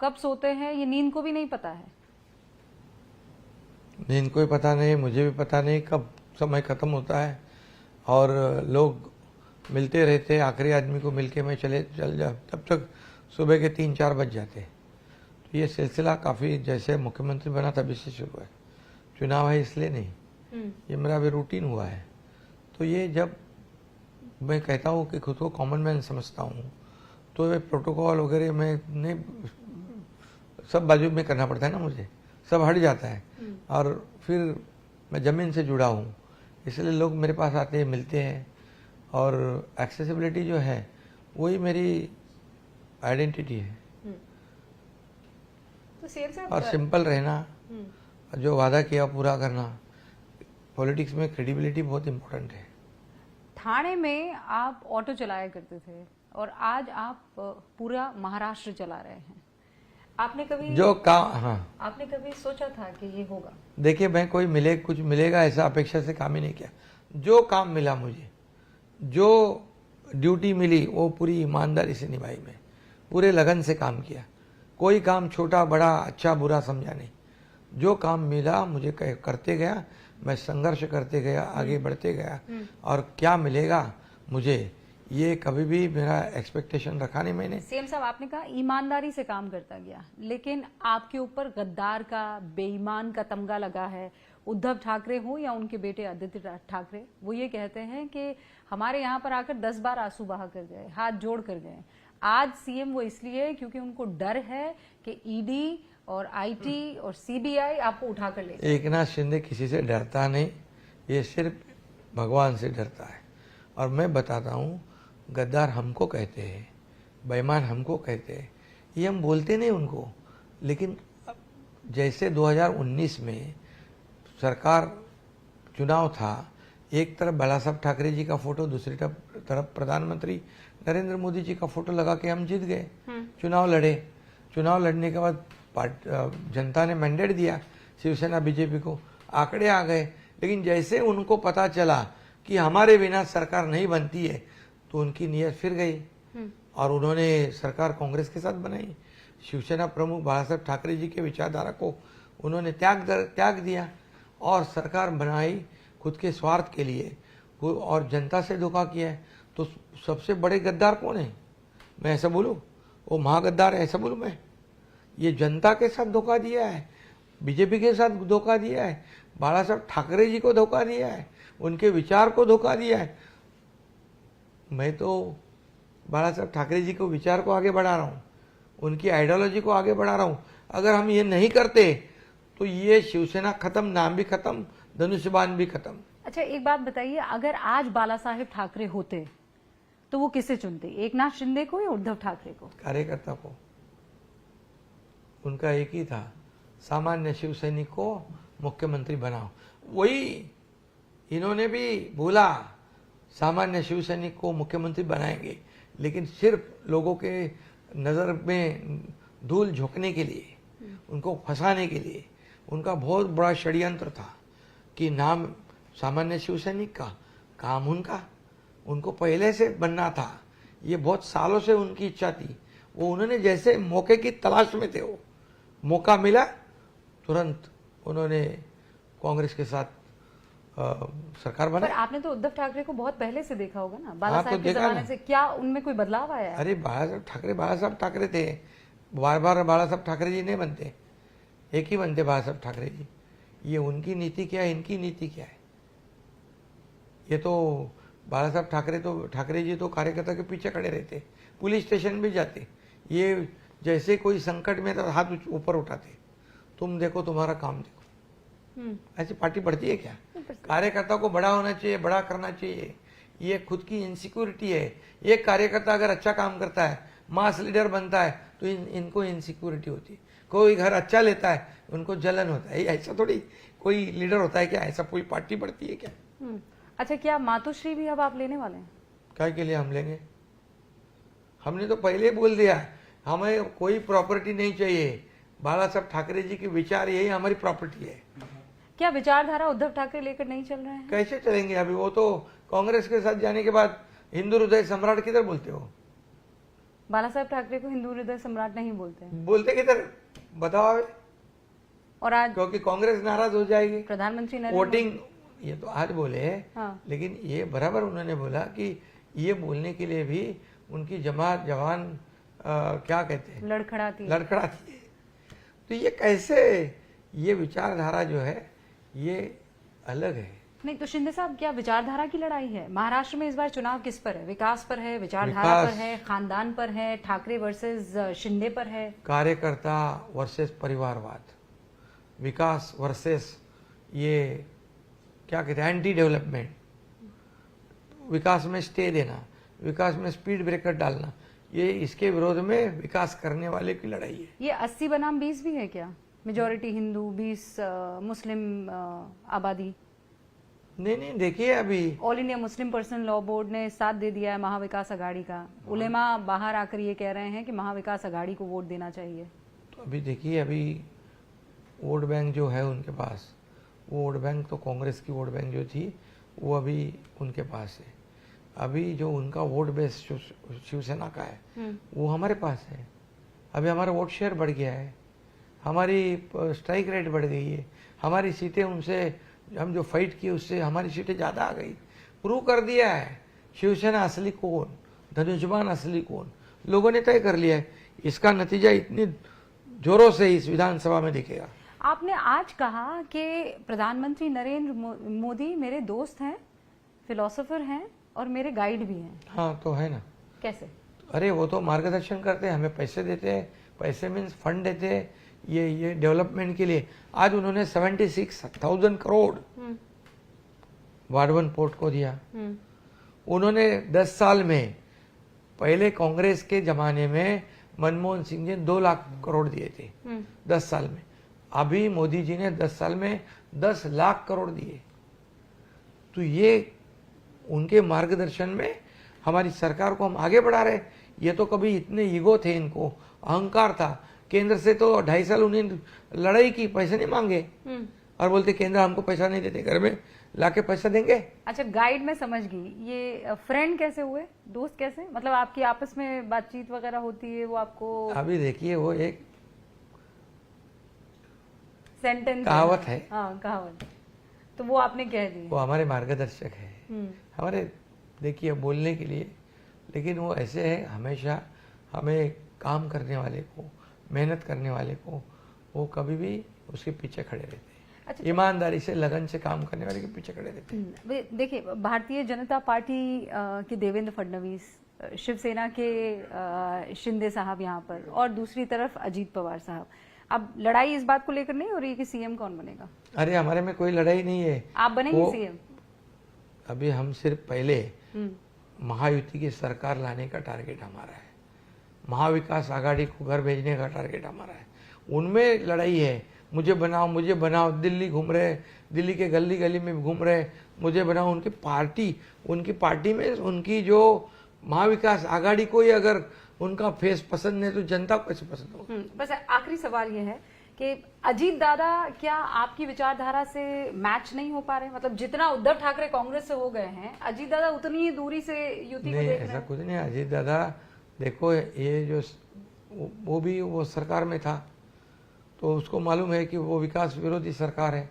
कब सोते हैं ये नींद को भी नहीं पता है। नींद को भी पता नहीं, मुझे भी पता नहीं कब समय खत्म होता है। और लोग मिलते रहते, आखिरी आदमी को मिलके मैं चल जा तब तक सुबह के 3-4 बज जाते। तो ये सिलसिला काफ़ी, जैसे मुख्यमंत्री बना तभी से शुरू है। चुनाव है इसलिए नहीं, ये मेरा अभी रूटीन हुआ है। तो ये जब मैं कहता हूँ कि खुद को कॉमन मैन समझता हूँ, तो ये प्रोटोकॉल वगैरह में नहीं, सब बाजू में करना पड़ता है ना, मुझे सब हट जाता है। और फिर मैं ज़मीन से जुड़ा हूँ, इसलिए लोग मेरे पास आते हैं, मिलते हैं। और एक्सेसिबिलिटी जो है वही मेरी आइडेंटिटी है। तो सीएम साहब, और सिंपल रहना, जो वादा किया पूरा करना। पॉलिटिक्स में क्रेडिबिलिटी बहुत इम्पोर्टेंट है। ठाणे में आप ऑटो चलाया करते थे और आज आप पूरा महाराष्ट्र चला रहे हैं। आपने कभी आपने कभी सोचा था कि ये होगा? देखिए, मैं कोई मिले कुछ मिलेगा ऐसा अपेक्षा से काम ही नहीं किया। जो काम मिला मुझे, जो ड्यूटी मिली, वो पूरी ईमानदारी से निभाई। मैं पूरे लगन से काम किया, कोई काम छोटा बड़ा अच्छा बुरा समझा नहीं। जो काम मिला मुझे करते गया, मैं संघर्ष करते गया, आगे बढ़ते गया। और क्या मिलेगा मुझे, ये कभी भी मेरा एक्सपेक्टेशन रखा नहीं मैंने। सीएम साहब, आपने कहा ईमानदारी से काम करता गया, लेकिन आपके ऊपर गद्दार का, बेईमान का तमगा लगा है। उद्धव ठाकरे हो या उनके बेटे आदित्य ठाकरे, वो ये कहते हैं कि हमारे यहाँ पर आकर 10 बार आंसू बहा कर गए, हाथ जोड़ कर गए। आज सीएम वो इसलिए क्योंकि उनको डर है कि ईडी और आईटी और सीबीआई आपको उठा कर ले। एकनाथ शिंदे किसी से डरता नहीं, ये सिर्फ भगवान से डरता है। और मैं बताता हूँ, गद्दार हमको कहते हैं, बेईमान हमको कहते हैं, ये हम बोलते नहीं उनको। लेकिन जैसे 2019 में सरकार चुनाव था, एक तरफ बाला साहब ठाकरे जी का फोटो, दूसरी तरफ प्रधानमंत्री नरेंद्र मोदी जी का फोटो लगा के हम जीत गए, चुनाव लड़े। चुनाव लड़ने के बाद जनता ने मैंडेट दिया शिवसेना बीजेपी को, आंकड़े आ गए। लेकिन जैसे उनको पता चला कि हमारे बिना सरकार नहीं बनती है, तो उनकी नीयत फिर गई और उन्होंने सरकार कांग्रेस के साथ बनाई। शिवसेना प्रमुख बाला साहब ठाकरे जी के विचारधारा को उन्होंने त्याग दिया और सरकार बनाई खुद के स्वार्थ के लिए, और जनता से धोखा किया है। तो सबसे बड़े गद्दार कौन है? मैं ऐसा बोलूं, वो महागद्दार है ऐसा बोलूं मैं? ये जनता के साथ धोखा दिया है, बीजेपी के साथ धोखा दिया है, बाला साहब ठाकरे जी को धोखा दिया है, उनके विचार को धोखा दिया है। मैं तो बाला साहब ठाकरे जी को विचार को आगे बढ़ा रहा हूँ, उनकी आइडियोलॉजी को आगे बढ़ा रहा हूँ। अगर हम ये नहीं करते तो ये शिवसेना खत्म, नाम भी खत्म, धनुष्यबाण भी खत्म। अच्छा, एक बात बताइए, अगर आज बाला साहेब ठाकरे होते तो वो किसे चुनते, एकनाथ शिंदे को या उद्धव ठाकरे को? कार्यकर्ता को। उनका एक ही था, सामान्य शिव सैनिक को मुख्यमंत्री बनाओ। वही इन्होंने भी बोला, सामान्य शिव सैनिक को मुख्यमंत्री बनाएंगे, लेकिन सिर्फ लोगों के नज़र में धूल झोंकने के लिए, उनको फंसाने के लिए। उनका बहुत बड़ा षड्यंत्र था कि नाम सामान्य शिव सैनिक का, काम उनका, उनको पहले से बनना था। ये बहुत सालों से उनकी इच्छा थी। वो उन्होंने जैसे मौके की तलाश में थे, वो मौका मिला तुरंत उन्होंने कांग्रेस के साथ सरकार बनाई। पर आपने तो उद्धव ठाकरे को बहुत पहले से देखा होगा ना, बाला साहब के जमाने से। क्या उनमें कोई बदलाव आया है? अरे बाला साहब ठाकरे थे, बार बार बाला साहब ठाकरे जी नहीं बनते, एक ही बनते बाला साहब ठाकरे जी। ये उनकी नीति क्या है, इनकी नीति क्या है? ये तो बाला साहब ठाकरे जी तो कार्यकर्ता के पीछे खड़े रहते, पुलिस स्टेशन भी जाते। ये जैसे कोई संकट में तो हाथ ऊपर उठाते, तुम देखो तुम्हारा काम देखो। ऐसी पार्टी बढ़ती है क्या? कार्यकर्ता को बड़ा होना चाहिए, बड़ा करना चाहिए। ये खुद की इनसिक्योरिटी है। एक कार्यकर्ता अगर अच्छा काम करता है, मास लीडर बनता है, तो इनको इनसिक्योरिटी होती है। कोई घर अच्छा लेता है, उनको जलन होता है। ऐसा थोड़ी कोई लीडर होता है क्या? ऐसा कोई पार्टी बढ़ती है क्या? अच्छा, क्या मातोश्री भी अब आप लेने वाले हैं? क्या के लिए हम लेंगे? हमने तो पहले बोल दिया, हमें कोई प्रॉपर्टी नहीं चाहिए। बाला साहब ठाकरे जी के विचार, यही हमारी प्रॉपर्टी है। क्या विचारधारा उद्धव ठाकरे लेकर नहीं चल रहे हैं? कैसे चलेंगे? अभी वो तो कांग्रेस के साथ जाने के बाद हिंदू हृदय सम्राट किधर बोलते हो? बाला साहब ठाकरे को हिंदू हृदय सम्राट नहीं बोलते हैं। बोलते किधर बताओ आप? और आज क्योंकि कांग्रेस नाराज हो जाएगी। प्रधानमंत्री नरेंद्र वोटिंग ये तो आज बोले, हाँ। लेकिन ये बराबर उन्होंने बोला कि ये बोलने के लिए भी उनकी जमात जवान क्या कहते हैं, लड़खड़ाती है। लड़खड़ाती है। तो ये कैसे, ये विचारधारा जो है ये अलग है। नहीं तो शिंदे साहब, क्या विचारधारा की लड़ाई है? महाराष्ट्र में इस बार चुनाव किस पर है? विकास पर है, विचारधारा विकास। पर है, खानदान पर है, ठाकरे वर्सेस शिंदे पर है? कार्यकर्ता वर्सेस परिवारवाद, विकास वर्सेस ये क्या कहते हैं एंटी डेवलपमेंट, विकास में स्टे देना, विकास में स्पीड ब्रेकर डालना, ये इसके विरोध में विकास करने वाले की लड़ाई है। ये 80 बनाम 20 भी है क्या? मेजॉरिटी हिंदू, 20 मुस्लिम आबादी? नहीं देखिए, अभी all India Muslim personal law board ने साथ दे दिया है महाविकास अघाड़ी का। उलेमा बाहर आकर ये कह रहे हैं कि महाविकास अघाड़ी को वोट देना चाहिए। तो अभी देखिए, अभी वोट बैंक जो है उनके पास, वो वोट बैंक तो कांग्रेस की वोट बैंक जो थी वो अभी उनके पास है। अभी जो उनका वोट बेस शिवसेना का है वो हमारे पास है। अभी हमारा वोट शेयर बढ़ गया है, हमारी स्ट्राइक रेट बढ़ गई है, हमारी सीटें उनसे, हम जो फाइट किए उससे हमारी सीटें ज़्यादा आ गई। प्रूव कर दिया है शिवसेना असली कौन, धनुष्यबान असली कौन, लोगों ने तय कर लिया है। इसका नतीजा इतनी जोरों से इस विधानसभा में दिखेगा। आपने आज कहा कि प्रधानमंत्री नरेंद्र मोदी मेरे दोस्त हैं, फिलोसोफर हैं और मेरे गाइड भी हैं। हाँ तो है ना। कैसे? अरे वो तो मार्गदर्शन करते हैं, हमें पैसे देते हैं, पैसे मीन्स फंड देते हैं ये डेवलपमेंट के लिए। आज उन्होंने 76,000 करोड़ वाडवन पोर्ट को दिया। उन्होंने 10 साल में, पहले कांग्रेस के जमाने में मनमोहन सिंह ने 2 लाख करोड़ दिए थे 10 साल में। अभी मोदी जी ने 10 साल में 10 लाख करोड़ दिए। तो ये उनके मार्गदर्शन में हमारी सरकार को हम आगे बढ़ा रहे। ये तो कभी इतने ईगो थे, इनको अहंकार था। केंद्र से तो 2.5 साल उन्हें लड़ाई की, पैसे नहीं मांगे और बोलते केंद्र हमको पैसा नहीं देते, घर में लाके पैसा देंगे। अच्छा, गाइड में समझ गई। ये फ्रेंड कैसे हुए, दोस्त कैसे? मतलब आपकी आपस में बातचीत वगैरह होती है, वो आपको? अभी देखिए, वो एक सेंटेंस कहावत है। हाँ, कहावत। तो वो आपने कह दी। वो हमारे मार्गदर्शक है, हमारे देखिए बोलने के लिए। लेकिन वो ऐसे है, हमेशा हमें काम करने वाले को, मेहनत करने वाले को, वो कभी भी उसके पीछे खड़े रहते हैं। अच्छा, ईमानदारी से, लगन से काम करने वाले के पीछे खड़े रहते हैं। देखिए, भारतीय जनता पार्टी के देवेंद्र फडणवीस, शिवसेना के शिंदे साहब यहाँ पर, और दूसरी तरफ अजीत पवार साहब। अब लड़ाई इस बात को लेकर नहीं हो रही कि सीएम कौन बनेगा? अरे हमारे में कोई लड़ाई नहीं है। आप बनेंगे सीएम? अभी हम सिर्फ पहले महायुति की सरकार लाने का टारगेट हमारा है, महाविकास आघाड़ी को घर भेजने का टारगेट हमारा है। उनमें लड़ाई है, मुझे बनाओ मुझे बनाओ। दिल्ली घूम रहे, दिल्ली के गली गली में घूम रहे, मुझे बनाओ। उनकी पार्टी में उनकी जो महाविकास आघाड़ी को ही अगर उनका फेस पसंद नहीं तो जनता को कैसे पसंद होगा? बस आखिरी सवाल ये है कि अजीत दादा क्या आपकी विचारधारा से मैच नहीं हो पा रहे? मतलब जितना उद्धव ठाकरे कांग्रेस से हो गए हैं, अजीत दादा उतनी ही दूरी से युति को देख रहे हैं? ऐसा कुछ नहीं। अजीत दादा देखो, ये जो वो भी वो सरकार में था, तो उसको मालूम है कि वो विकास विरोधी सरकार है।